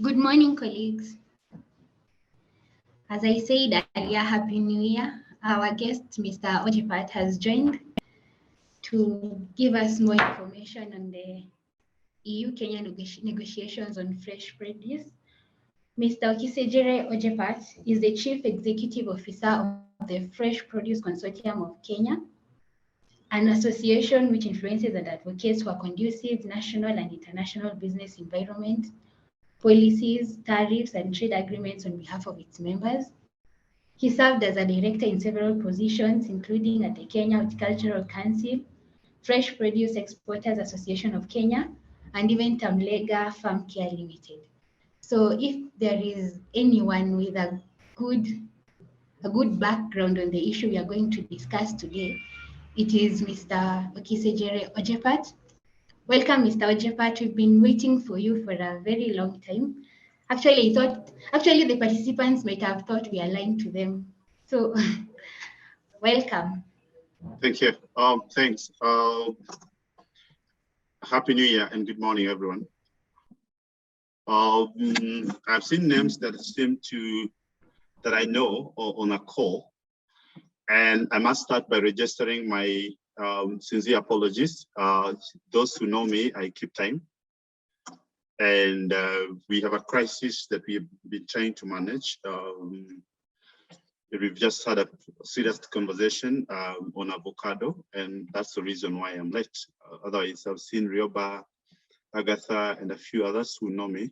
Good morning, colleagues. As I said earlier, Happy New Year. Our guest, Mr. Ojipat, has joined to give us more information on the EU-Kenya negotiations on fresh produce. Mr. Okisejere Ojepat is the Chief Executive Officer of the Fresh Produce Consortium of Kenya, an association which influences and advocates for conducive national and international business environment, policies, tariffs, and trade agreements on behalf of its members. He served as a director in several positions, including at the Kenya Horticultural Council, Fresh Produce Exporters Association of Kenya, and even Tamlega Farm Care Limited. So if there is anyone with a good background on the issue we are going to discuss today, it is Mr. Okisejere Ojepat. Welcome, Mr. Ojepat. We've been waiting for you for a very long time. Actually, the participants might have thought we are lying to them. So, welcome. Thank you. Thanks. Happy New Year and good morning, everyone. I've seen names that I know on a call, and I must start by registering my sincere apologies. Those who know me, I keep time. And we have a crisis that we've been trying to manage. We've just had a serious conversation on avocado, and that's the reason why I'm late. Otherwise, I've seen Rioba, Agatha, and a few others who know me.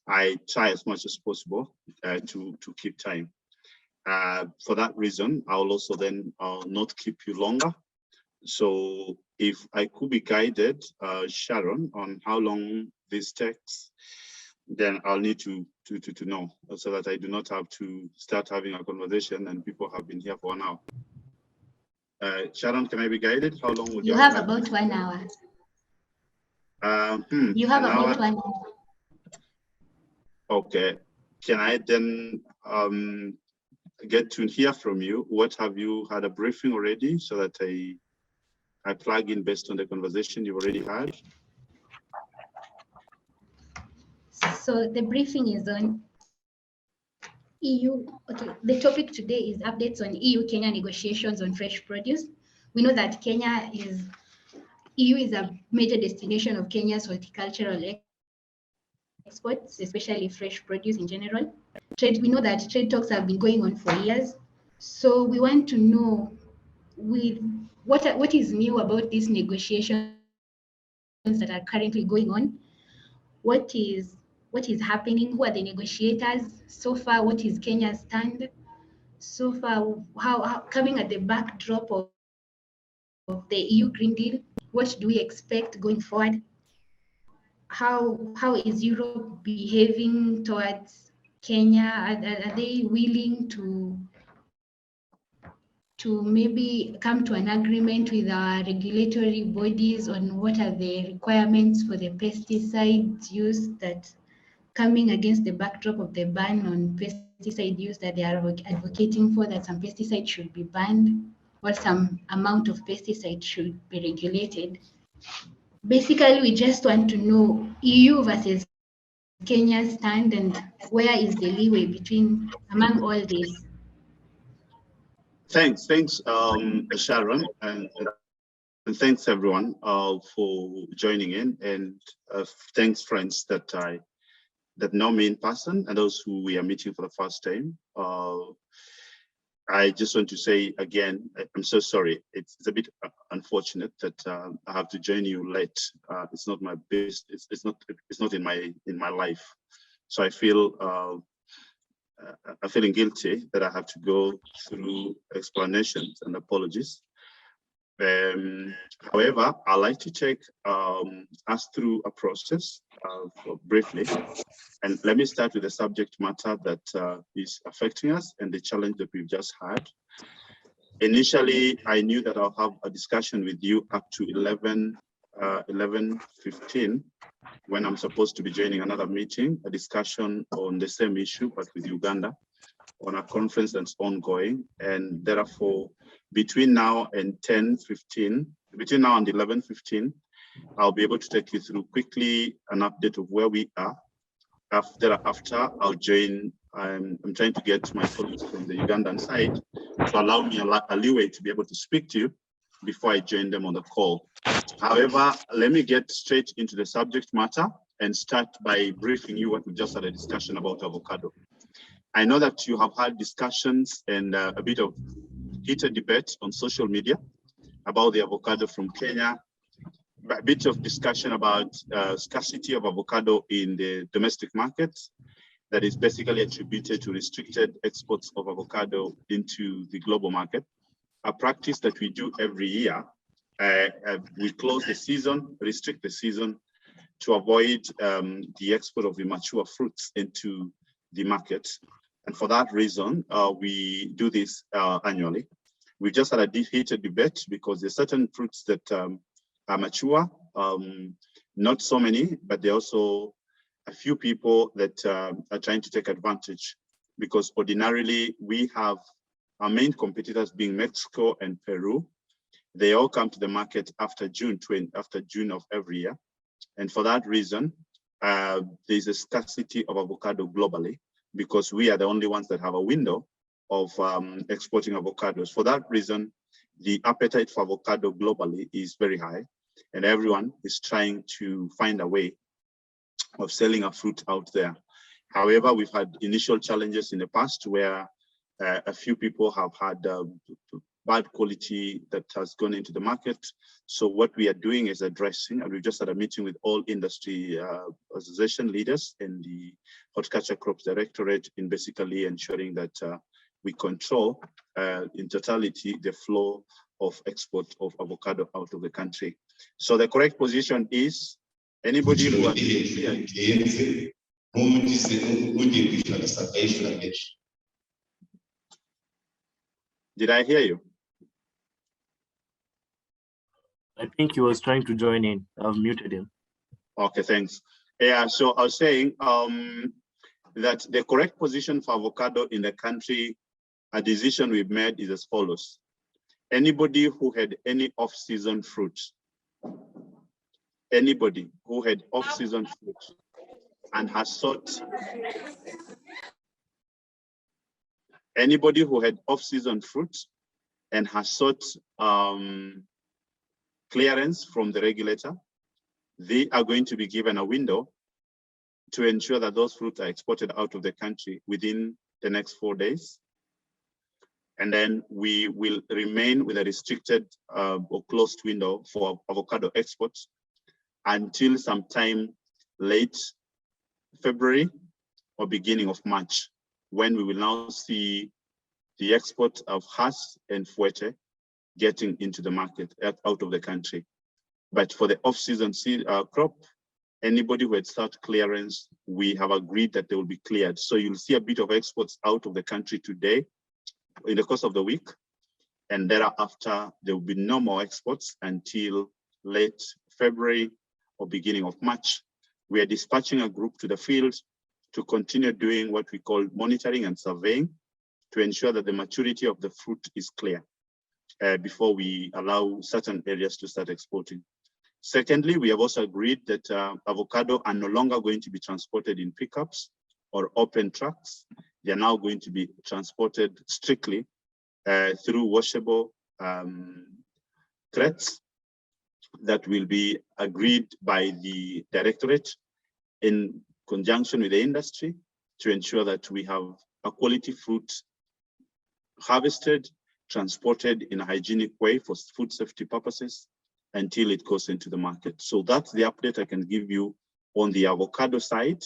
I try as much as possible to keep time. For that reason, I'll also then not keep you longer. So if I could be guided, Sharon, on how long this takes, then I'll need to know, so that I do not have to start having a conversation and people have been here for 1 hour. Sharon, can I be guided? How long would you have about 1 hour? You have about 1 hour. Okay. Can I then get to hear from you? What have you had a briefing already, so that I plug in based on the conversation you've already had? So the briefing is on EU. Okay, the topic today is updates on EU-Kenya negotiations on fresh produce. We know that EU is a major destination of Kenya's horticultural exports, especially fresh produce in general. We know that trade talks have been going on for years. So we want to know what is new about these negotiations that are currently going on. What is happening? Who are the negotiators so far? What is Kenya's stand so far? How coming at the backdrop of the EU Green Deal? What do we expect going forward? How is Europe behaving towards Kenya? Are they willing to maybe come to an agreement with our regulatory bodies on what are the requirements for the pesticides use, that coming against the backdrop of the ban on pesticide use that they are advocating for, that some pesticides should be banned or some amount of pesticide should be regulated. Basically, we just want to know EU versus Kenya's stand, and where is the leeway among all these. Thanks, Sharon, and thanks everyone for joining in, and thanks friends that know me in person and those who we are meeting for the first time. I just want to say again, I'm so sorry. It's a bit unfortunate that I have to join you late. It's not my best. It's not in my life. So I feel. I'm feeling guilty that I have to go through explanations and apologies. However, I'd like to take us through a process briefly. And let me start with the subject matter that is affecting us and the challenge that we've just had. Initially, I knew that I'll have a discussion with you up to 11:15, when I'm supposed to be joining another meeting, a discussion on the same issue, but with Uganda, on a conference that's ongoing. And therefore, between now and 11:15, I'll be able to take you through quickly an update of where we are Thereafter, I'll join. I'm trying to get my colleagues from the Ugandan side to allow me a leeway to be able to speak to you before I join them on the call. However, let me get straight into the subject matter and start by briefing you what we just had a discussion about avocado. I know that you have had discussions and a bit of heated debate on social media about the avocado from Kenya, a bit of discussion about scarcity of avocado in the domestic market that is basically attributed to restricted exports of avocado into the global market, a practice that we do every year. We close the season, restrict the season to avoid the export of immature fruits into the market. And for that reason, we do this annually. We just had a heated debate because there's certain fruits that are mature, not so many, but there are also a few people that are trying to take advantage, because ordinarily we have our main competitors being Mexico and Peru. They all come to the market after June of every year. And for that reason, there's a scarcity of avocado globally, because we are the only ones that have a window of exporting avocados. For that reason, the appetite for avocado globally is very high, and everyone is trying to find a way of selling a fruit out there. However, we've had initial challenges in the past where a few people have had bad quality that has gone into the market. So what we are doing is addressing, and we just had a meeting with all industry association leaders and the Horticulture Crops Directorate in basically ensuring that we control in totality the flow of export of avocado out of the country. So the correct position is anybody who has Did I hear you? I think he was trying to join in. I've muted him. Okay, thanks. Yeah, so I was saying that the correct position for avocado in the country, a decision we've made is as follows. Anybody who had any off-season fruit, anybody who had off-season fruit and has sought, anybody who had off-season fruit and has sought clearance from the regulator, they are going to be given a window to ensure that those fruits are exported out of the country within the next 4 days. And then we will remain with a restricted or closed window for avocado exports until sometime late February or beginning of March, when we will now see the export of Hass and Fuerte getting into the market out of the country. But for the off-season crop, anybody who had sought clearance, we have agreed that they will be cleared. So you'll see a bit of exports out of the country today in the course of the week, and thereafter there will be no more exports until late February or beginning of March. We are dispatching a group to the field to continue doing what we call monitoring and surveying to ensure that the maturity of the fruit is clear before we allow certain areas to start exporting. Secondly, we have also agreed that avocado are no longer going to be transported in pickups or open trucks. They are now going to be transported strictly through washable crates that will be agreed by the directorate in conjunction with the industry to ensure that we have a quality fruit harvested, transported in a hygienic way for food safety purposes until it goes into the market. So that's the update I can give you on the avocado side.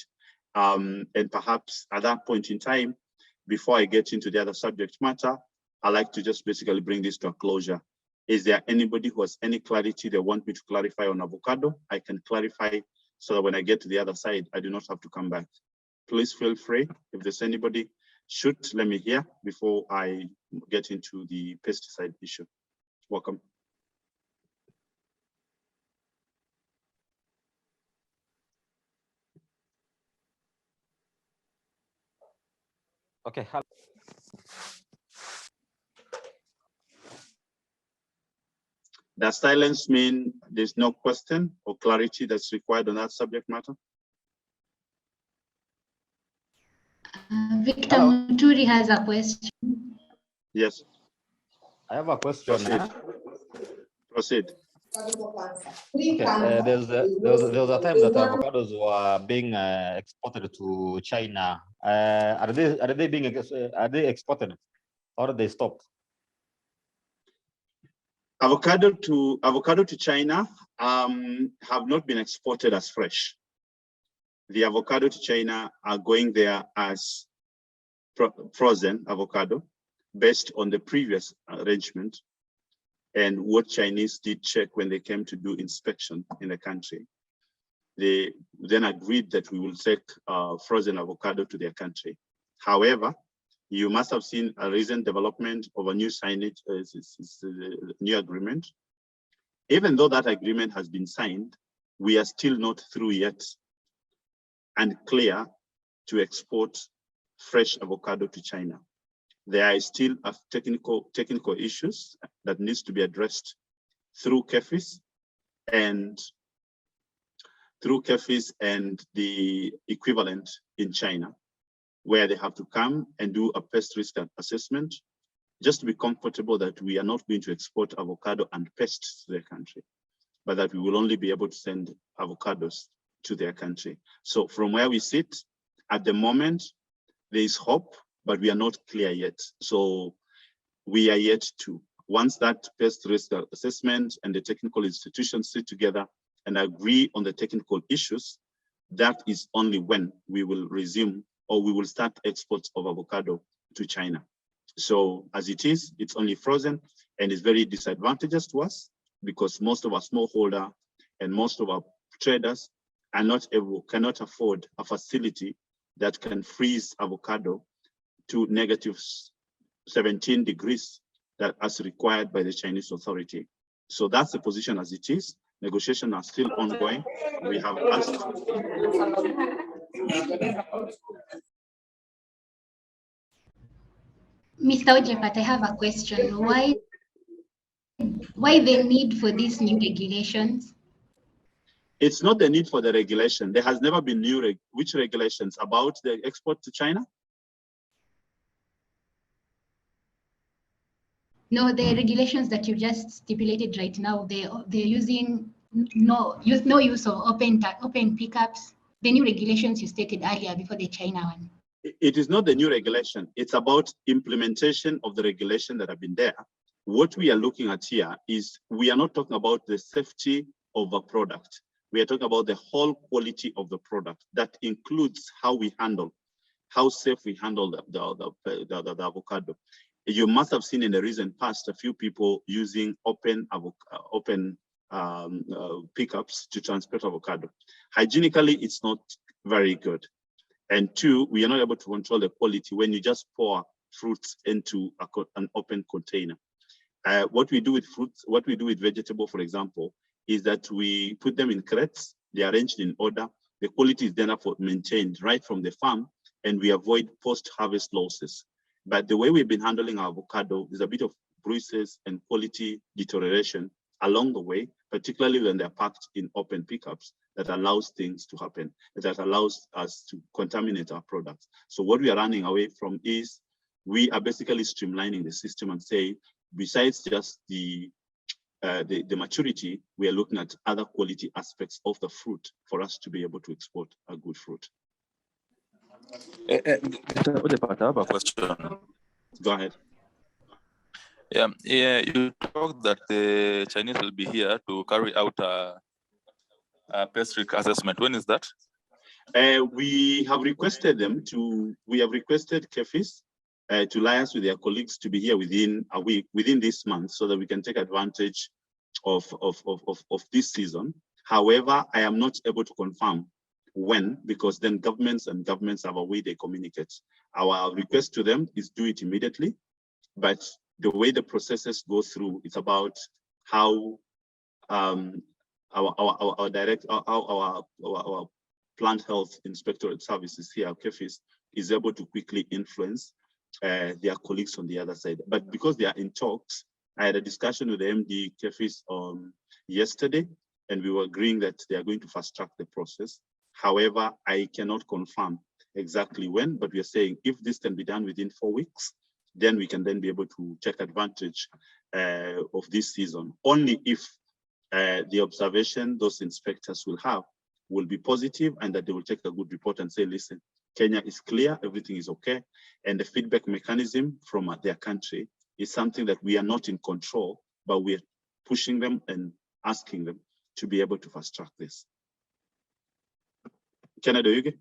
And perhaps at that point in time, before I get into the other subject matter, I like to just basically bring this to a closure. Is there anybody who has any clarity they want me to clarify on avocado? I can clarify so that when I get to the other side, I do not have to come back. Please feel free. If there's anybody, shoot, let me hear before I get into the pesticide issue. Welcome. Okay. Does silence mean there's no question or clarity that's required on that subject matter? Victor Hello. Muturi has a question. Yes, I have a question. proceed. Okay. There was a time that avocados were being exported to China. Are they exported or they stopped? Avocado to China have not been exported as fresh. The avocado to China are going there as frozen avocado based on the previous arrangement and what Chinese did check when they came to do inspection in the country. They then agreed that we will take frozen avocado to their country. However, you must have seen a recent development of a new signage, new agreement. Even though that agreement has been signed, we are still not through yet and clear to export fresh avocado to China. There are still technical issues that needs to be addressed through KEFIS and the equivalent in China, where they have to come and do a pest risk assessment just to be comfortable that we are not going to export avocado and pests to their country, but that we will only be able to send avocados to their country. So from where we sit at the moment, there is hope, but we are not clear yet. So we are yet to, once that pest risk assessment and the technical institutions sit together and agree on the technical issues, that is only when we will resume or we will start exports of avocado to China. So as it is, it's only frozen and it's very disadvantageous to us because most of our smallholder and most of our traders are cannot afford a facility that can freeze avocado to -17 degrees that as required by the Chinese authority. So that's the position as it is. Negotiations are still ongoing. We have asked. Mr. Ojepat, I have a question. Why the need for these new regulations? It's not the need for the regulation. There has never been which regulations about the export to China? No, the regulations that you just stipulated right now, they're using no use of open pickups. The new regulations you stated earlier before the China one. It is not the new regulation. It's about implementation of the regulation that have been there. What we are looking at here is we are not talking about the safety of a product. We are talking about the whole quality of the product. That includes how safe we handle the avocado. You must have seen in the recent past a few people using open pickups to transport avocado. Hygienically, it's not very good. And two, we are not able to control the quality when you just pour fruits into an open container. What we do with fruits, what we do with vegetable, for example, is that we put them in crates, they're arranged in order, the quality is then maintained right from the farm, and we avoid post-harvest losses. But the way we've been handling our avocado is a bit of bruises and quality deterioration along the way, particularly when they're packed in open pickups, that allows things to happen, that allows us to contaminate our products. So what we are running away from is we are basically streamlining the system and say, besides just the maturity, we are looking at other quality aspects of the fruit for us to be able to export a good fruit. Mr. Ojepat, I have a question. Go ahead. Yeah, you talked that the Chinese will be here to carry out a pest risk assessment. When is that? We have requested KEFIS to liaise with their colleagues to be here within a week, within this month, so that we can take advantage of this season. However, I am not able to confirm when, because then governments have a way they communicate. Our request to them is do it immediately, but the way the processes go through, it's about how our plant health inspectorate services here at KEFIS is able to quickly influence their colleagues on the other side. But because they are in talks, I had a discussion with the MD KEFIS yesterday, and we were agreeing that they are going to fast track the process. However, I cannot confirm exactly when, but we are saying if this can be done within 4 weeks, then we can then be able to take advantage of this season, only if the observation those inspectors will have will be positive, and that they will take a good report and say, listen, Kenya is clear, everything is okay. And the feedback mechanism from their country is something that we are not in control, but we are pushing them and asking them to be able to fast track this. Canada, you okay?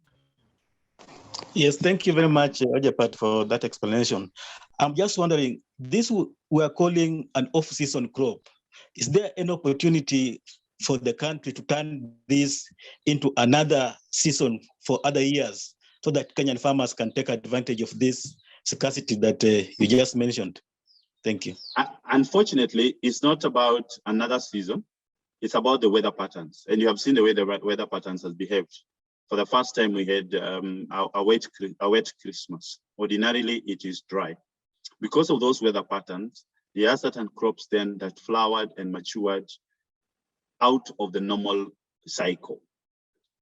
Yes, thank you very much, Ojepat, for that explanation. I'm just wondering, this we are calling an off-season crop. Is there any opportunity for the country to turn this into another season for other years so that Kenyan farmers can take advantage of this scarcity that you just mentioned? Thank you. Unfortunately, it's not about another season. It's about the weather patterns. And you have seen the way the weather patterns has behaved. For the first time, we had a wet Christmas. Ordinarily, it is dry. Because of those weather patterns, there are certain crops then that flowered and matured out of the normal cycle.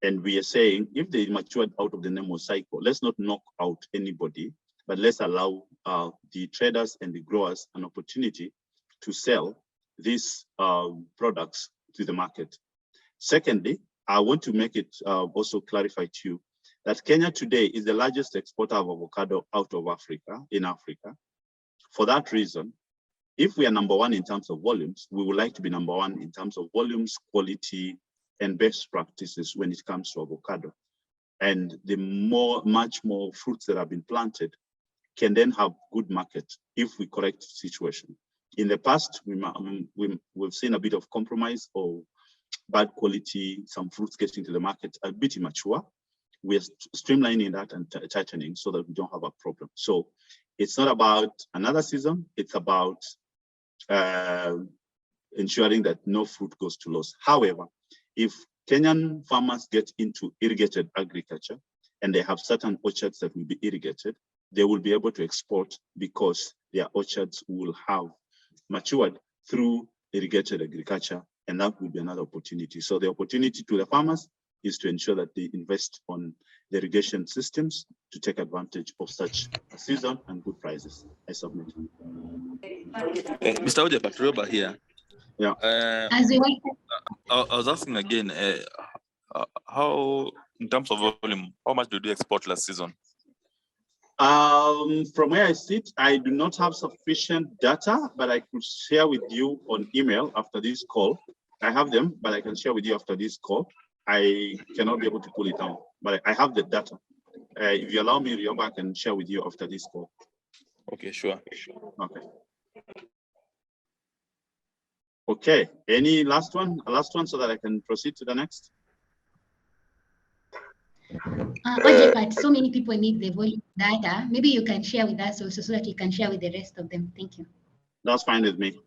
And we are saying, if they matured out of the normal cycle, let's not knock out anybody, but let's allow the traders and the growers an opportunity to sell these products to the market. Secondly, I want to make it also clarify to you that Kenya today is the largest exporter of avocado out of Africa, in Africa. For that reason, if we are number one in terms of volumes, we would like to be number one in terms of volumes, quality, and best practices when it comes to avocado. And the much more fruits that have been planted can then have good market if we correct the situation. In the past, we've seen a bit of compromise or bad quality, some fruits getting to the market a bit immature. We're streamlining that and tightening so that we don't have a problem. So it's not about another season, it's about ensuring that no fruit goes to loss. However, if Kenyan farmers get into irrigated agriculture and they have certain orchards that will be irrigated, they will be able to export because their orchards will have matured through irrigated agriculture, and that will be another opportunity. So the opportunity to the farmers is to ensure that they invest on the irrigation systems to take advantage of such a season and good prices. I submit. Mr. Ojepat, Rioba here. Yeah. As we wait, I was asking again, how, in terms of volume, how much did you export last season? From where I sit, I do not have sufficient data, but I could share with you on email after this call. I have them, but I can share with you after this call. I cannot be able to pull it out, but I have the data. If you allow me, Rioba, I can share with you after this call. Okay, sure. Okay. Okay, any last one? A last one so that I can proceed to the next? Ojepat, so many people need the volume data. Maybe you can share with us also so that you can share with the rest of them. Thank you. That's fine with me.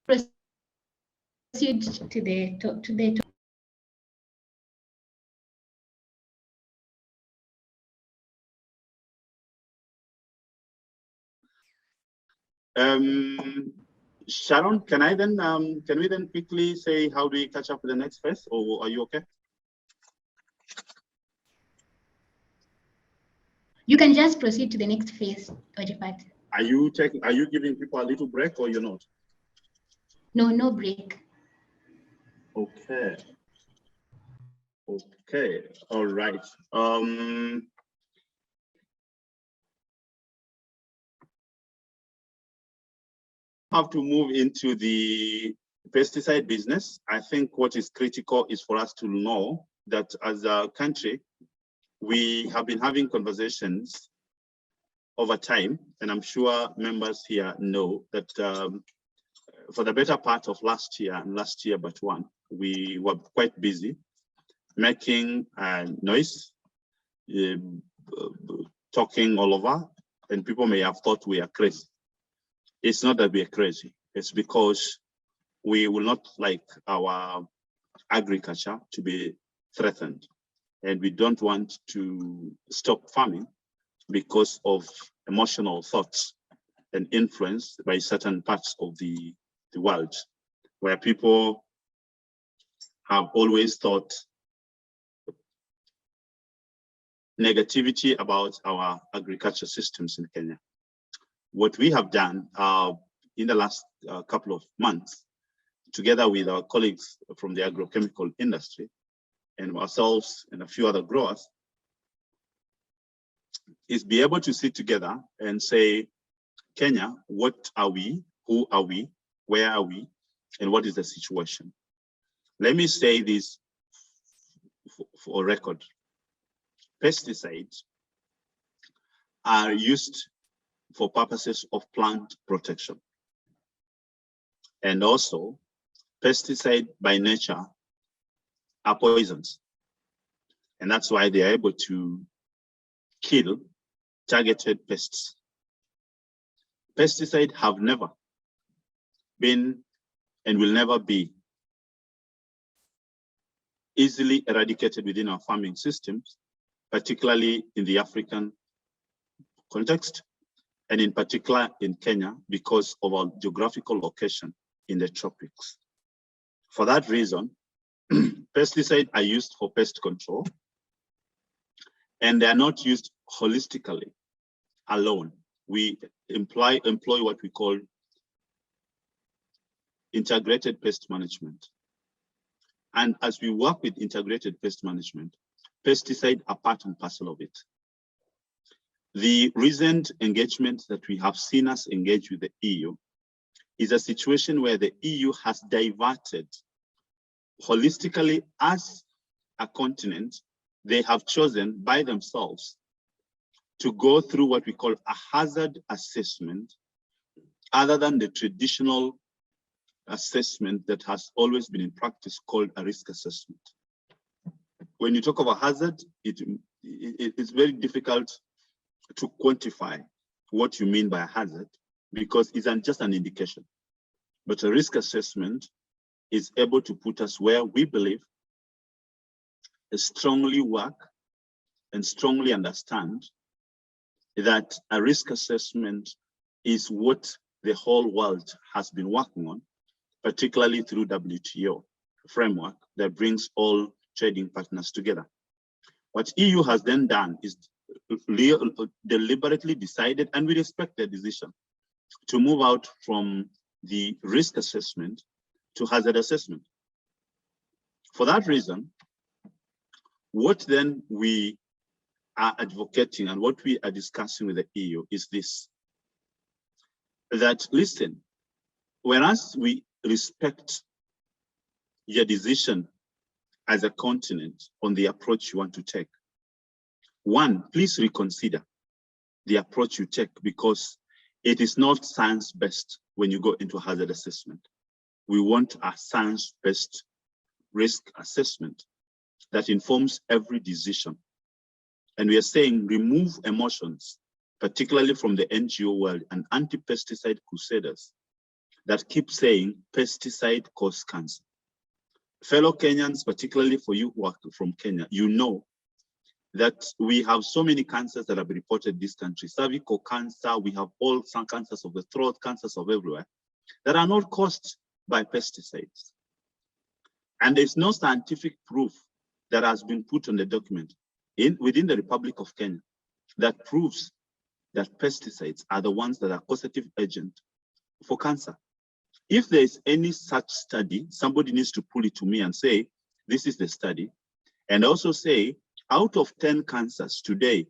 Proceed to the Sharon, can we then quickly say how do we catch up with the next phase, or are you okay? You can just proceed to the next phase, Ojepat. Are you giving people a little break, or you're not? No, no break. Okay. Okay. All right. Have to move into the pesticide business. I think what is critical is for us to know that as a country, we have been having conversations over time, and I'm sure members here know that for the better part of last year and last year but one, we were quite busy making noise, talking all over, and people may have thought we are crazy. It's not that we are crazy, it's because we will not like our agriculture to be threatened. And we don't want to stop farming because of emotional thoughts and influence by certain parts of the world, where people have always thought negativity about our agriculture systems in Kenya. What we have done in the last couple of months, together with our colleagues from the agrochemical industry and ourselves and a few other growers, is be able to sit together and say, Kenya, what are we? Who are we? Where are we? And what is the situation? Let me say this for record. Pesticides are used for purposes of plant protection. And also, pesticides by nature are poisons. And that's why they are able to kill targeted pests. Pesticides have never been and will never be easily eradicated within our farming systems, particularly in the African context, and in particular in Kenya because of our geographical location in the tropics. For that reason, pesticides are used for pest control, and they are not used holistically alone. We employ what we call integrated pest management. And as we work with integrated pest management, pesticides are part and parcel of it. The recent engagement that we have seen us engage with the EU is a situation where the EU has diverted holistically as a continent. They have chosen by themselves to go through what we call a hazard assessment, other than the traditional assessment that has always been in practice called a risk assessment. When you talk about hazard, it's very difficult to quantify what you mean by a hazard because it's just an indication. But a risk assessment is able to put us where we believe strongly work and strongly understand that a risk assessment is what the whole world has been working on, particularly through WTO framework that brings all trading partners together. What EU has then done is deliberately decided, and we respect their decision, to move out from the risk assessment to hazard assessment. For that reason, what then we are advocating and what we are discussing with the EU is this, that listen, whereas we respect your decision as a continent on the approach you want to take, one, please reconsider the approach you take because it is not science-based when you go into hazard assessment. We want a science-based risk assessment that informs every decision. And we are saying remove emotions, particularly from the NGO world and anti-pesticide crusaders that keep saying pesticide cause cancer. Fellow Kenyans, particularly for you who are from Kenya, you know that we have so many cancers that have been reported in this country. Cervical cancer, we have all some cancers of the throat, cancers of everywhere, that are not caused by pesticides. And there's no scientific proof that has been put on the document within the Republic of Kenya that proves that pesticides are the ones that are causative agent for cancer. If there is any such study, somebody needs to pull it to me and say, this is the study, and also say, out of 10 cancers today,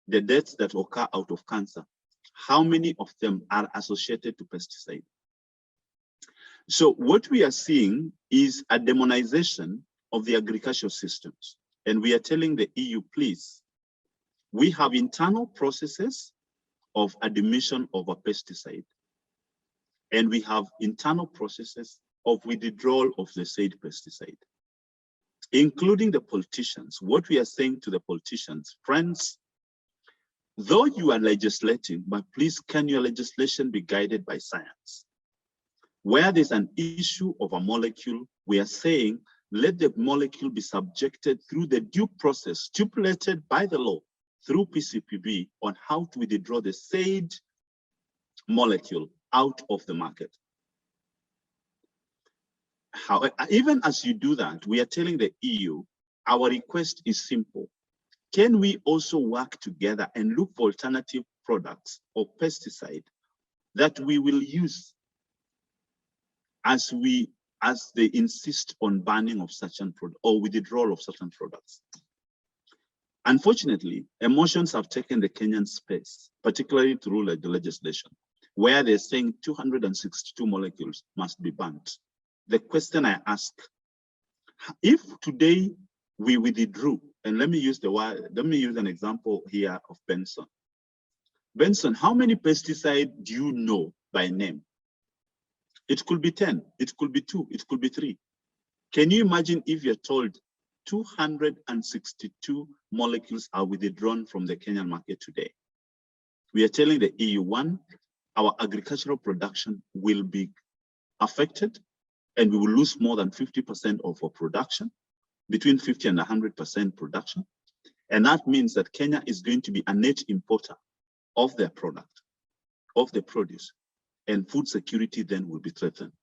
the deaths that occur out of cancer, how many of them are associated to pesticide? So what we are seeing is a demonization of the agricultural systems. And we are telling the EU, please, we have internal processes of admission of a pesticide. And we have internal processes of withdrawal of the said pesticide, including the politicians. What we are saying to the politicians, friends, though you are legislating, but please can your legislation be guided by science? Where there's an issue of a molecule, we are saying, let the molecule be subjected through the due process stipulated by the law through PCPB on how to withdraw the said molecule out of the market. However, even as you do that, we are telling the EU, our request is simple. can we also work together and look for alternative products or pesticide that we will use as they insist on banning of certain product or withdrawal of certain products? Unfortunately, emotions have taken the Kenyan space, particularly through the legislation, where they're saying 262 molecules must be banned. The question I ask, if today we withdrew, and let me use an example here of Benson. Benson, how many pesticides do you know by name? It could be 10, it could be 2, it could be 3. Can you imagine if you're told 262 molecules are withdrawn from the Kenyan market today? We are telling the EU, one, our agricultural production will be affected and we will lose more than 50% of our production, between 50 and 100% production. And that means that Kenya is going to be a net importer of their product, of the produce, and food security then will be threatened.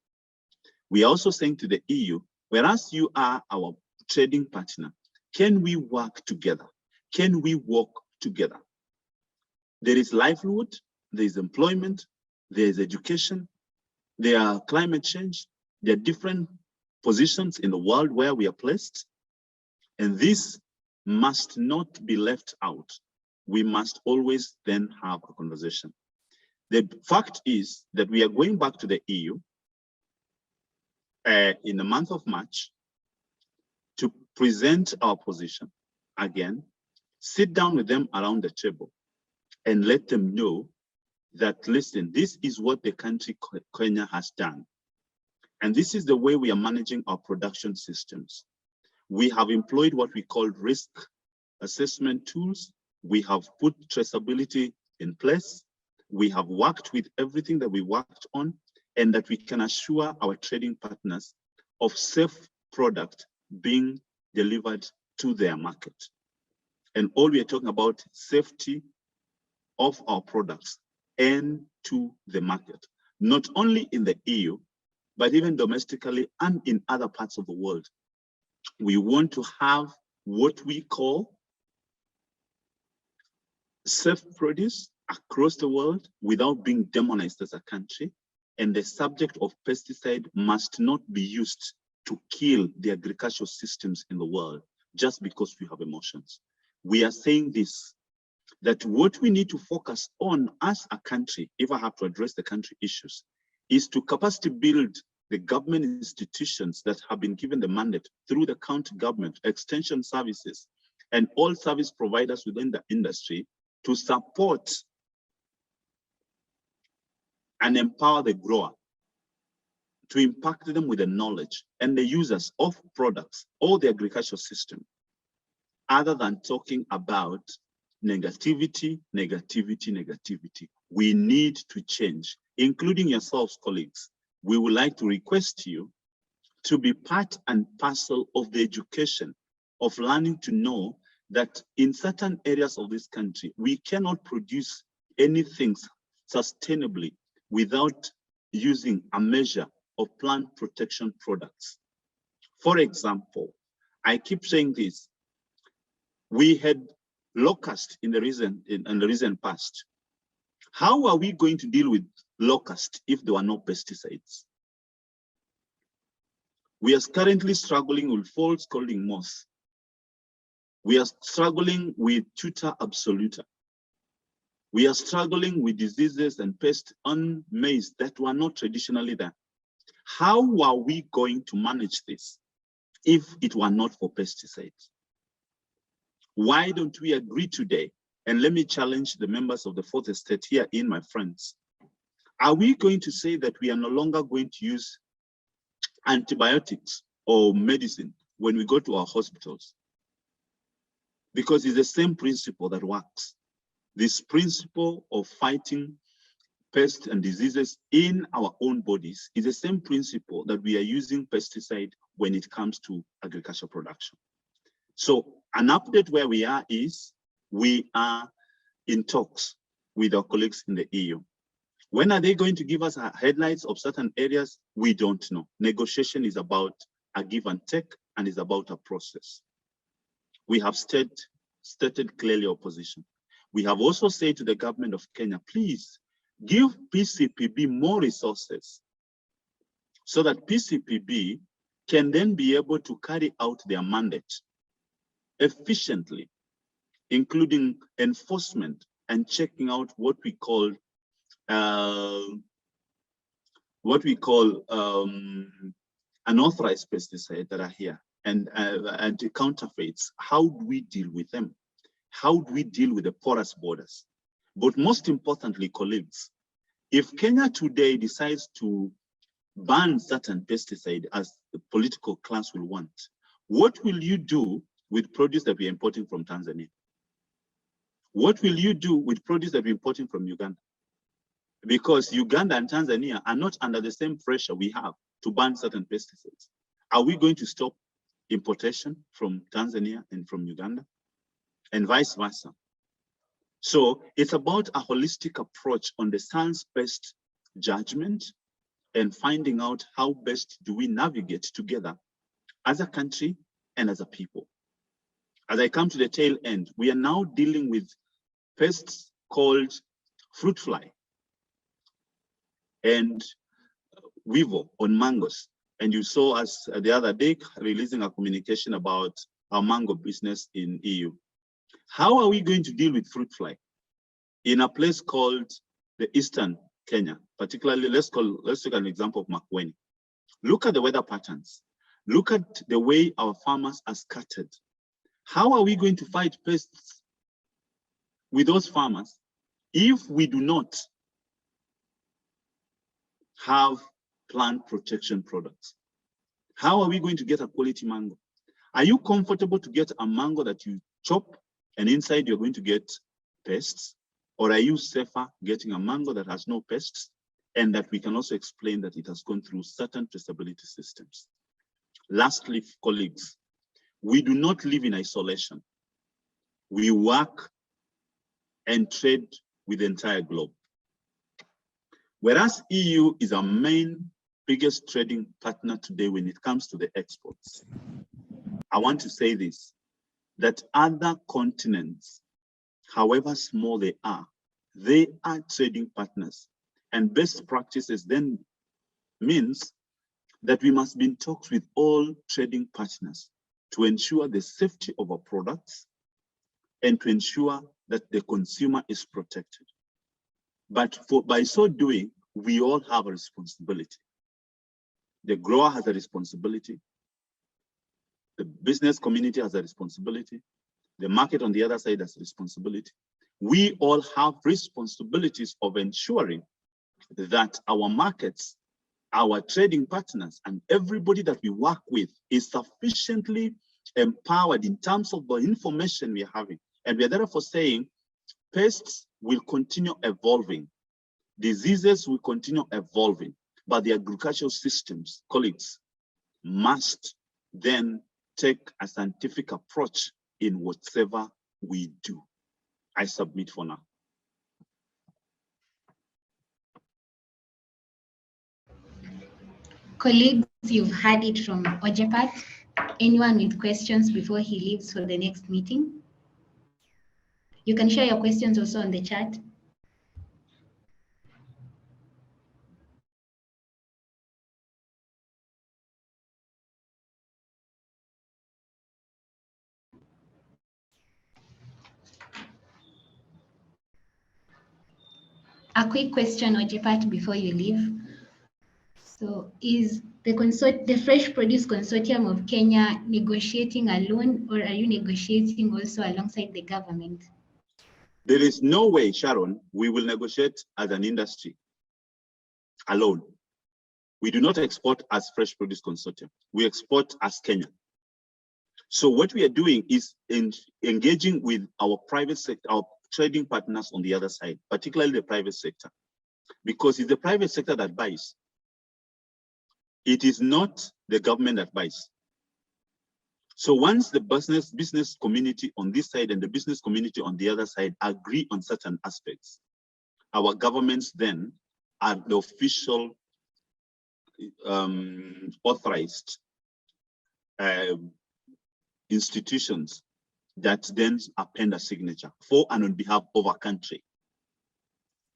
We are also saying to the EU, whereas you are our trading partner, can we work together? Can we work together? There is livelihood, there is employment, there is education, there are climate change, there are different positions in the world where we are placed, and this must not be left out. We must always then have a conversation. The fact is that we are going back to the EU in the month of March to present our position again, sit down with them around the table and let them know that, listen, this is what the country Kenya has done. And this is the way we are managing our production systems. We have employed what we call risk assessment tools. We have put traceability in place. We have worked with everything that we worked on, and that we can assure our trading partners of safe product being delivered to their market. And all we are talking about, safety of our products and to the market, not only in the EU, but even domestically and in other parts of the world. We want to have what we call safe produce across the world without being demonized as a country. And the subject of pesticide must not be used to kill the agricultural systems in the world just because we have emotions. We are saying this, that what we need to focus on as a country, if I have to address the country issues, is to capacity build the government institutions that have been given the mandate through the county government, extension services, and all service providers within the industry to support and empower the grower, to impact them with the knowledge and the users of products or the agricultural system, other than talking about negativity, negativity, negativity. We need to change, including yourselves, colleagues. We would like to request you to be part and parcel of the education of learning to know that in certain areas of this country, we cannot produce anything sustainably without using a measure of plant protection products. For example, I keep saying this, we had locust in the recent past. How are we going to deal with locust if there are no pesticides? We are currently struggling with fall scalding moth. We are struggling with tuta absoluta. We are struggling with diseases and pests on maize that were not traditionally there. How are we going to manage this if it were not for pesticides? Why don't we agree today? And let me challenge the members of the Fourth Estate here in, my friends. Are we going to say that we are no longer going to use antibiotics or medicine when we go to our hospitals? Because it's the same principle that works. This principle of fighting pests and diseases in our own bodies is the same principle that we are using pesticide when it comes to agricultural production. So an update where we are is, we are in talks with our colleagues in the EU. When are they going to give us headlights of certain areas? We don't know. Negotiation is about a give and take and is about a process. We have stayed stated clearly opposition. We have also said to the government of Kenya, please give PCPB more resources so that PCPB can then be able to carry out their mandate efficiently, including enforcement and checking out what we call unauthorized pesticides that are here and counterfeits. How do we deal with them? How do we deal with the porous borders? But most importantly, colleagues, if Kenya today decides to ban certain pesticide as the political class will want, what will you do with produce that we're importing from Tanzania? What will you do with produce that we're importing from Uganda? Because Uganda and Tanzania are not under the same pressure we have to ban certain pesticides. Are we going to stop importation from Tanzania and from Uganda? And vice versa. So it's about a holistic approach on the science-based judgment and finding out how best do we navigate together as a country and as a people. As I come to the tail end, we are now dealing with pests called fruit fly and weevil on mangoes. And you saw us the other day releasing a communication about our mango business in EU. How are we going to deal with fruit fly in a place called the Eastern Kenya? Particularly, let's take an example of Makueni. Look at the weather patterns. Look at the way our farmers are scattered. How are we going to fight pests with those farmers if we do not have plant protection products? How are we going to get a quality mango? Are you comfortable to get a mango that you chop and inside you're going to get pests? Or are you safer getting a mango that has no pests and that we can also explain that it has gone through certain traceability systems? Lastly, colleagues, we do not live in isolation. We work and trade with the entire globe. Whereas EU is our main biggest trading partner today when it comes to the exports, I want to say this, that other continents, however small they are trading partners. And best practices then means that we must be in talks with all trading partners to ensure the safety of our products and to ensure that the consumer is protected. But by so doing, we all have a responsibility. The grower has a responsibility. The business community has a responsibility. The market on the other side has a responsibility. We all have responsibilities of ensuring that our markets, our trading partners, and everybody that we work with is sufficiently empowered in terms of the information we are having. And we are therefore saying pests will continue evolving. Diseases will continue evolving, but the agricultural systems, colleagues, must then take a scientific approach in whatever we do. I submit for now. Colleagues, you've heard it from Ojepat. Anyone with questions before he leaves for the next meeting? You can share your questions also on the chat. A quick question, Ojepat, before you leave. So is the Fresh Produce Consortium of Kenya negotiating alone, or are you negotiating also alongside the government? There is no way, Sharon, we will negotiate as an industry alone. We do not export as Fresh Produce Consortium. We export as Kenya. So what we are doing is engaging with our private sector, our trading partners on the other side, particularly the private sector, because it's the private sector that buys. It is not the government that buys. So once the business community on this side and the business community on the other side agree on certain aspects, our governments then are the official authorized institutions that then append a signature for and on behalf of a country.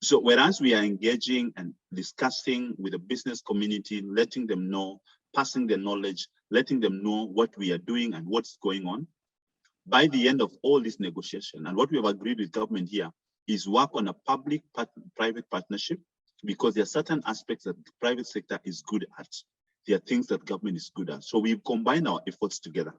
So whereas we are engaging and discussing with the business community, letting them know, passing the knowledge, letting them know what we are doing and what's going on, by the end of all this negotiation, and what we have agreed with government here is work on a public-private partnership, because there are certain aspects that the private sector is good at. There are things that government is good at. So we've combined our efforts together.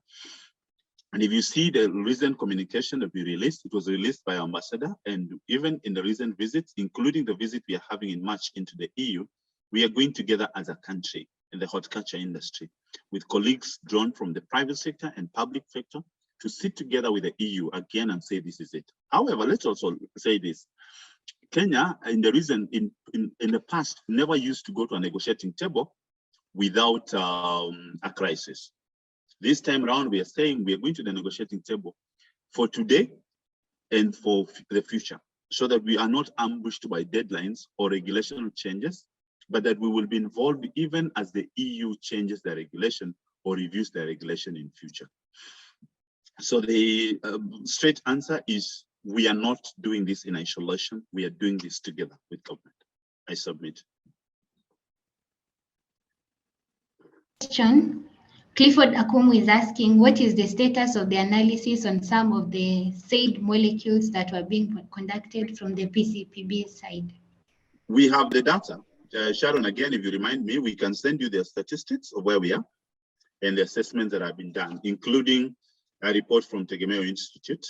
And if you see the recent communication that we released, it was released by our ambassador, and even in the recent visits, including the visit we are having in March into the EU, we are going together as a country in the horticulture industry with colleagues drawn from the private sector and public sector to sit together with the EU again and say this is it. However, let's also say this. Kenya, in the past, never used to go to a negotiating table without a crisis. This time around, we are saying we are going to the negotiating table for today and for the future, so that we are not ambushed by deadlines or regulational changes, but that we will be involved even as the EU changes their regulation or reviews their regulation in future. So the straight answer is we are not doing this in isolation. We are doing this together with government. I submit. Question. Clifford Akumu is asking, what is the status of the analysis on some of the said molecules that were being conducted from the PCPB side? We have the data. Sharon, again, if you remind me, we can send you the statistics of where we are and the assessments that have been done, including a report from Tegemeo Institute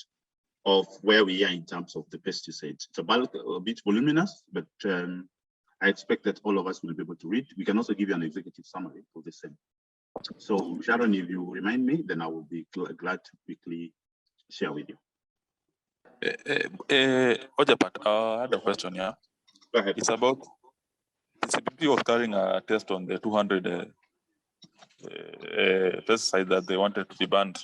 of where we are in terms of the pesticides. It's a bit voluminous, but I expect that all of us will be able to read. We can also give you an executive summary of the same. So Sharon, if you remind me, then I will be glad to quickly share with you. Ojapat, I had a question here. Go ahead. It's about PCPP was carrying a test on the 200 pesticides that they wanted to be banned,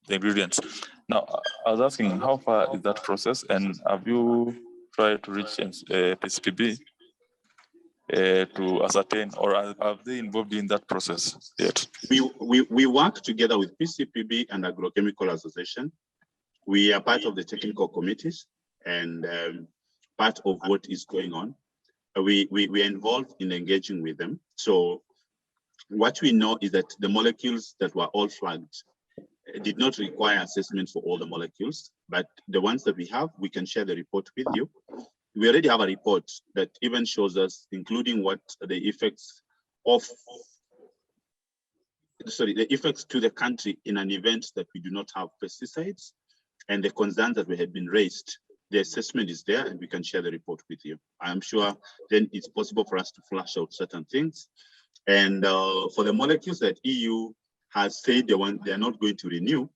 the ingredients. Now, I was asking, how far is that process, and have you tried to reach PCPP to ascertain, or are they involved in that process yet? We work together with PCPB and Agrochemical Association. We are part of the technical committees and part of what is going on. We are involved in engaging with them. So what we know is that the molecules that were all flagged did not require assessment for all the molecules, but the ones that we have, we can share the report with you. We already have a report that even shows us, including what the effects to the country in an event that we do not have pesticides, and the concerns that had been raised. The assessment is there, and we can share the report with you. I'm sure then it's possible for us to flash out certain things. And for the molecules that EU has said they are not going to renew,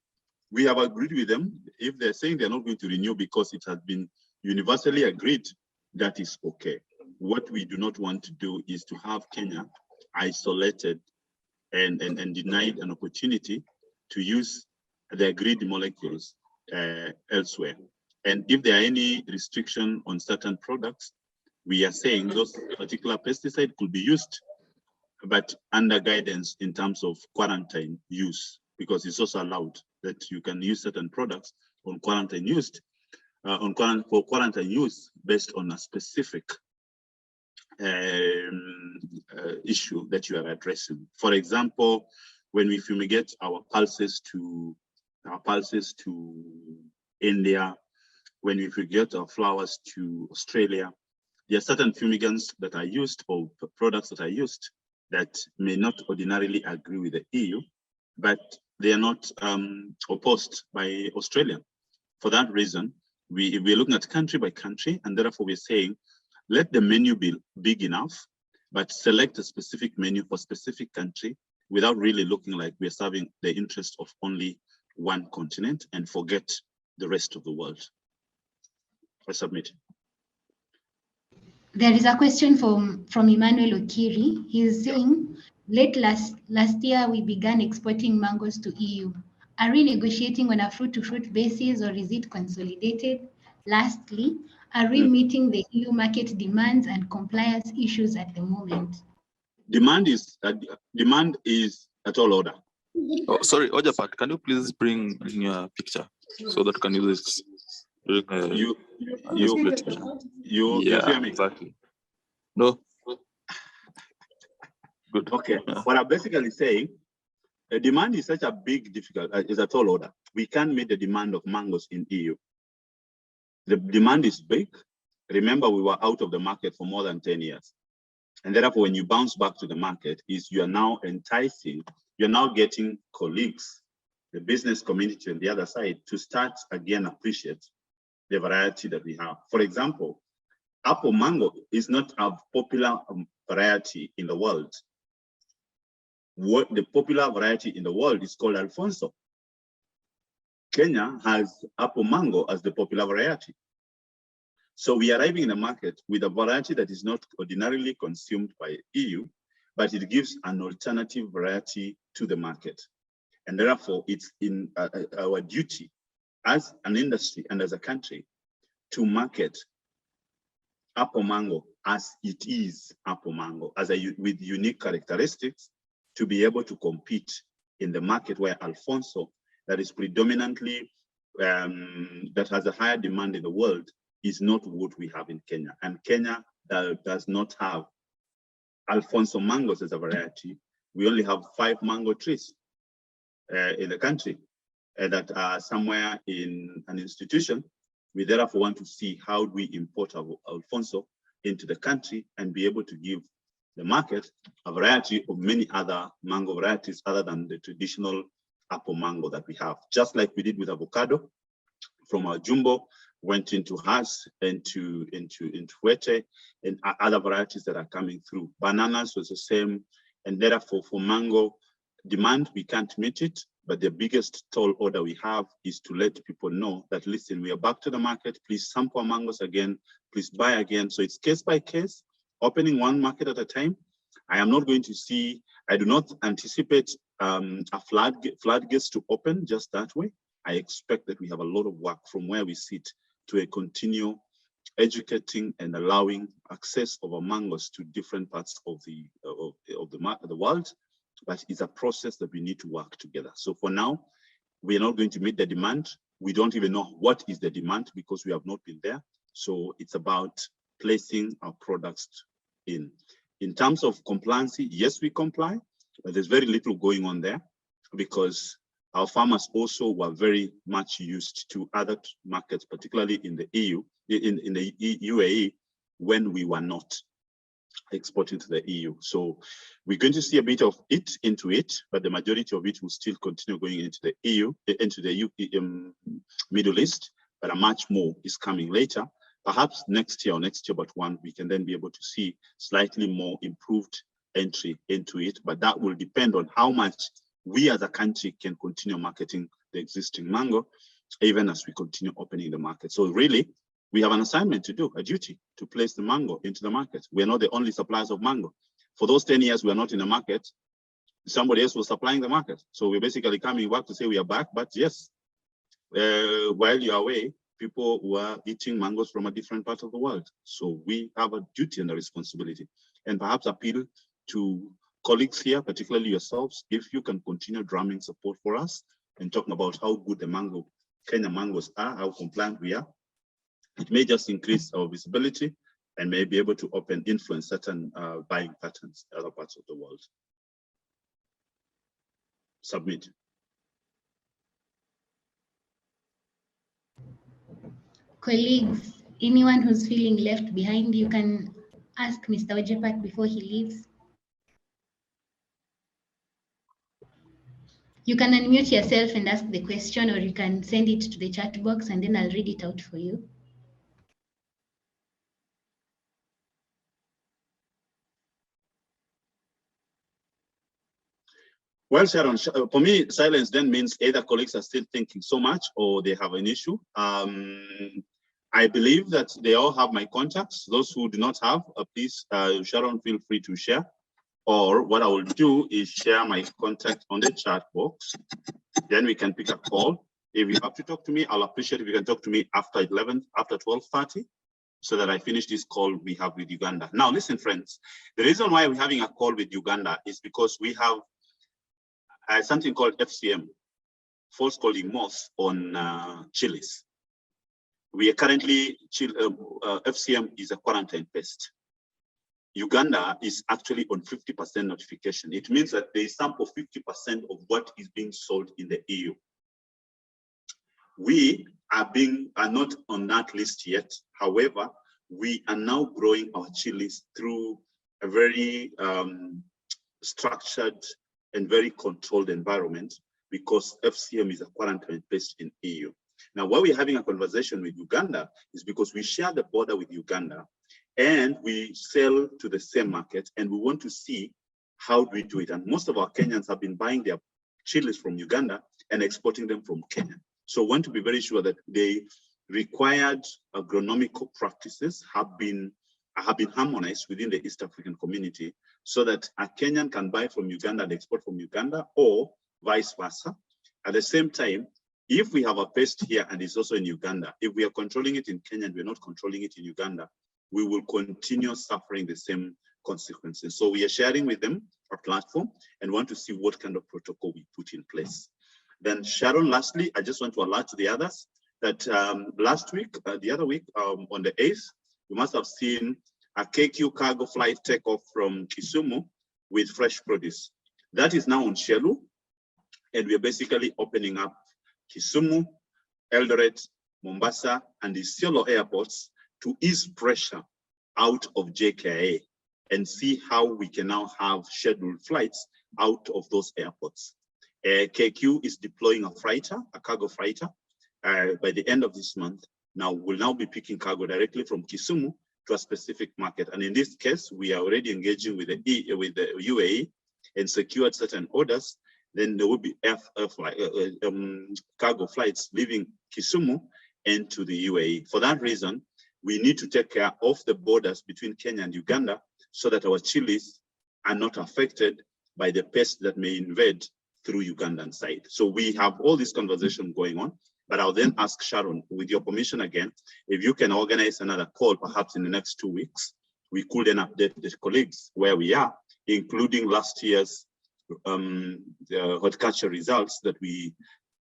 we have agreed with them. If they're saying they're not going to renew because it has been universally agreed, that is okay. What we do not want to do is to have Kenya isolated and denied an opportunity to use the agreed molecules elsewhere. And if there are any restriction on certain products, we are saying those particular pesticides could be used, but under guidance in terms of quarantine use, because it's also allowed that you can use certain products on quarantine use, for quarantine use based on a specific issue that you are addressing. For example, when we fumigate our pulses to India, when we fumigate our flowers to Australia, there are certain fumigants that are used, or products that are used, that may not ordinarily agree with the EU, but they are not opposed by Australia. For that reason, we're looking at country by country, and therefore we're saying, let the menu be big enough, but select a specific menu for a specific country without really looking like we're serving the interest of only one continent and forget the rest of the world. I submit. There is a question from Emmanuel Okiri. He's saying, late last year, we began exporting mangoes to EU. Are we negotiating on a fruit-to-fruit basis, or is it consolidated? Lastly, are we meeting the EU market demands and compliance issues at the moment? Demand is at all order. Oh, sorry, Ojapat, can you please bring in your picture? so that can use it during You yeah, hear me? exactly. No. Good. Okay. Yeah. What I'm basically saying, the demand is such a big difficult, is a tall order. We can't meet the demand of mangoes in EU. The demand is big. Remember, we were out of the market for more than 10 years. And therefore, when you bounce back to the market, you are now enticing, you're now getting colleagues, the business community on the other side, to start again appreciate the variety that we have. For example, apple mango is not a popular variety in the world. What the popular variety in the world is called Alfonso. Kenya has apple mango as the popular variety. So we are arriving in the market with a variety that is not ordinarily consumed by EU, but it gives an alternative variety to the market. And therefore, it's in our duty as an industry and as a country to market apple mango as it is apple mango, with unique characteristics to be able to compete in the market where Alfonso, that is predominantly, that has a higher demand in the world, is not what we have in Kenya. And Kenya does not have Alfonso mangoes as a variety. We only have 5 mango trees in the country that are somewhere in an institution. We therefore want to see how we import Alfonso into the country and be able to give the market a variety of many other mango varieties other than the traditional apple mango that we have. Just like we did with avocado, from our jumbo, went into Hass, into Wete, and other varieties that are coming through. Bananas was the same, and therefore for mango demand, we can't meet it, but the biggest tall order we have is to let people know that, listen, we are back to the market, please sample mangoes again, please buy again. So it's case by case, opening one market at a time. I am not going to see, I do not anticipate a floodgates to open just that way. I expect that we have a lot of work from where we sit to continue educating and allowing access of our mangoes to different parts of the world. But it's a process that we need to work together. So for now, we are not going to meet the demand. We don't even know what is the demand because we have not been there. So it's about placing our products in. In terms of compliance, yes, we comply, but there's very little going on there because our farmers also were very much used to other markets, particularly in the EU, in the UAE, when we were not exporting to the EU. So we're going to see a bit of it into it, but the majority of it will still continue going into the EU, into the Middle East, but much more is coming later. Perhaps next year or next year, but one, we can then be able to see slightly more improved entry into it, but that will depend on how much we as a country can continue marketing the existing mango, even as we continue opening the market. So really, we have an assignment to do, a duty to place the mango into the market. We're not the only suppliers of mango. For those 10 years, we are not in the market. Somebody else was supplying the market. So we're basically coming back to say we are back, but yes, while you're away, people were eating mangoes from a different part of the world. So we have a duty and a responsibility, and perhaps appeal to colleagues here, particularly yourselves, if you can continue drumming support for us and talking about how good the Kenya mangoes are, how compliant we are. It may just increase our visibility and may be able to influence certain buying patterns in other parts of the world. Submit. Colleagues, anyone who's feeling left behind, you can ask Mr. Ojepat before he leaves. You can unmute yourself and ask the question, or you can send it to the chat box and then I'll read it out for you. Well, Sharon, for me, silence then means either colleagues are still thinking so much or they have an issue. I believe that they all have my contacts. Those who do not have, please, Sharon, feel free to share. Or what I will do is share my contact on the chat box. Then we can pick a call. If you have to talk to me, I'll appreciate if you can talk to me after 12:30, so that I finish this call we have with Uganda. Now, listen, friends, the reason why we're having a call with Uganda is because we have something called FCM. false calling moth on chilies. We are currently, FCM is a quarantine pest. Uganda is actually on 50% notification. It means that they sample 50% of what is being sold in the EU. We are not on that list yet. However, we are now growing our chilies through a very structured and very controlled environment because FCM is a quarantine pest in EU. Now, why we're having a conversation with Uganda is because we share the border with Uganda and we sell to the same market, and we want to see how do we do it. And most of our Kenyans have been buying their chilies from Uganda and exporting them from Kenya. So we want to be very sure that the required agronomical practices have been harmonized within the East African community so that a Kenyan can buy from Uganda and export from Uganda, or vice versa. At the same time, if we have a pest here and it's also in Uganda, if we are controlling it in Kenya and we're not controlling it in Uganda, we will continue suffering the same consequences. So we are sharing with them a platform and want to see what kind of protocol we put in place. Then Sharon, lastly, I just want to alert to the others that last week, the other week, on the 8th, you must have seen a KQ cargo flight take off from Kisumu with fresh produce. That is now on Shelu, and we're basically opening up Kisumu, Eldoret, Mombasa, and the Isiolo airports to ease pressure out of JKIA and see how we can now have scheduled flights out of those airports. KQ is deploying a freighter, a cargo freighter, by the end of this month. Now, we'll now be picking cargo directly from Kisumu to a specific market. And in this case, we are already engaging with the UAE and secured certain orders. Then there will be cargo flights leaving Kisumu into the UAE. For that reason, we need to take care of the borders between Kenya and Uganda so that our chilies are not affected by the pests that may invade through Ugandan side. So we have all this conversation going on, but I'll then ask Sharon, with your permission again, if you can organize another call, perhaps in the next 2 weeks, we could then update the colleagues where we are, including last year's the horticulture results that we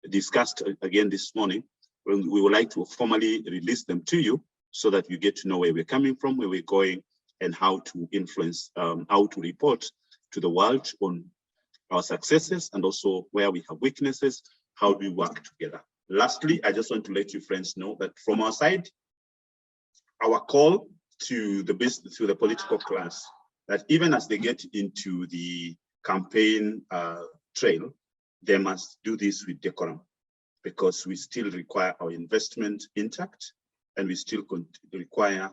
discussed again this morning. We would like to formally release them to you so that you get to know where we're coming from, where we're going, and how to influence, how to report to the world on our successes and also where we have weaknesses, how do we work together. Lastly, I just want to let you friends know that from our side, our call to the business, to the political class, that even as they get into the campaign trail, they must do this with decorum, because we still require our investment intact, and we still require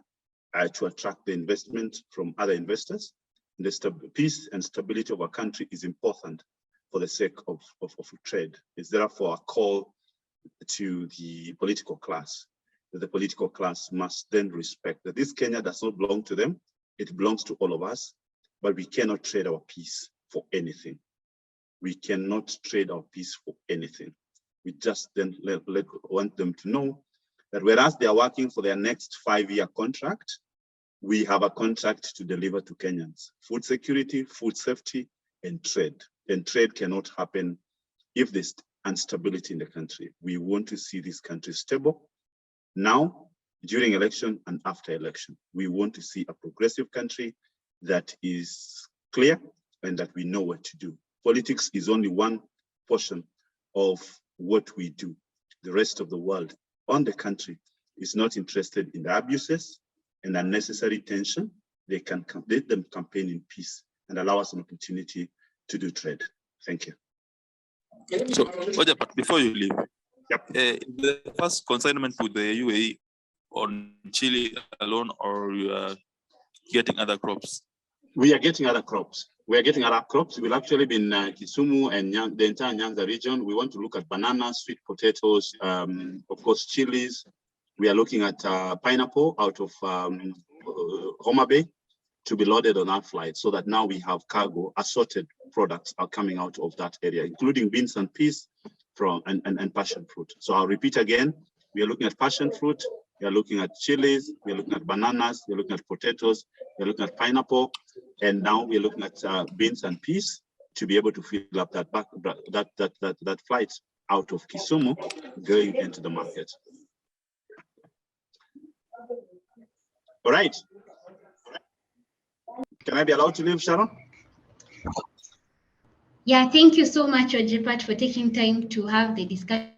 to attract the investment from other investors. The peace and stability of our country is important for the sake of trade. It's therefore a call to the political class, that the political class must then respect that this Kenya does not belong to them, it belongs to all of us, but we cannot trade our peace for anything. We cannot trade our peace for anything. We just then want them to know that whereas they are working for their next 5-year contract, we have a contract to deliver to Kenyans: food security, food safety, and trade. And trade cannot happen if there's instability in the country. We want to see this country stable now, during election, and after election. We want to see a progressive country that is clear and that we know what to do. Politics is only one portion of what we do. The rest of the world on the country is not interested in the abuses and unnecessary tension. They can let them campaign in peace and allow us an opportunity to do trade. Thank you. So, but before you leave, yep. The first consignment with the UAE on Chile alone, or you are getting other crops? We are getting other crops. We are getting other crops. We'll actually be in Kisumu and the entire Nyanza region. We want to look at bananas, sweet potatoes, of course, chilies. We are looking at pineapple out of Homa Bay to be loaded on our flight, so that now we have cargo, assorted products are coming out of that area, including beans and peas and passion fruit. So I'll repeat again, we are looking at passion fruit, we are looking at chilies, we are looking at bananas, we are looking at potatoes, we are looking at pineapple, and now we are looking at beans and peas to be able to fill up that flight out of Kisumu going into the market. All right. Can I be allowed to leave, Sharon? Yeah, thank you so much, Ojepat, for taking time to have the discussion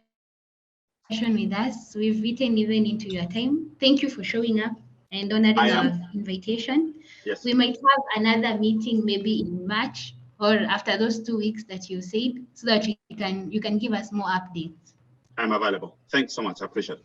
with us. We've eaten even into your time. Thank you for showing up and honoring our invitation. Yes. We might have another meeting maybe in March or after those 2 weeks that you said, so that you can give us more updates. I'm available. Thanks so much. I appreciate it.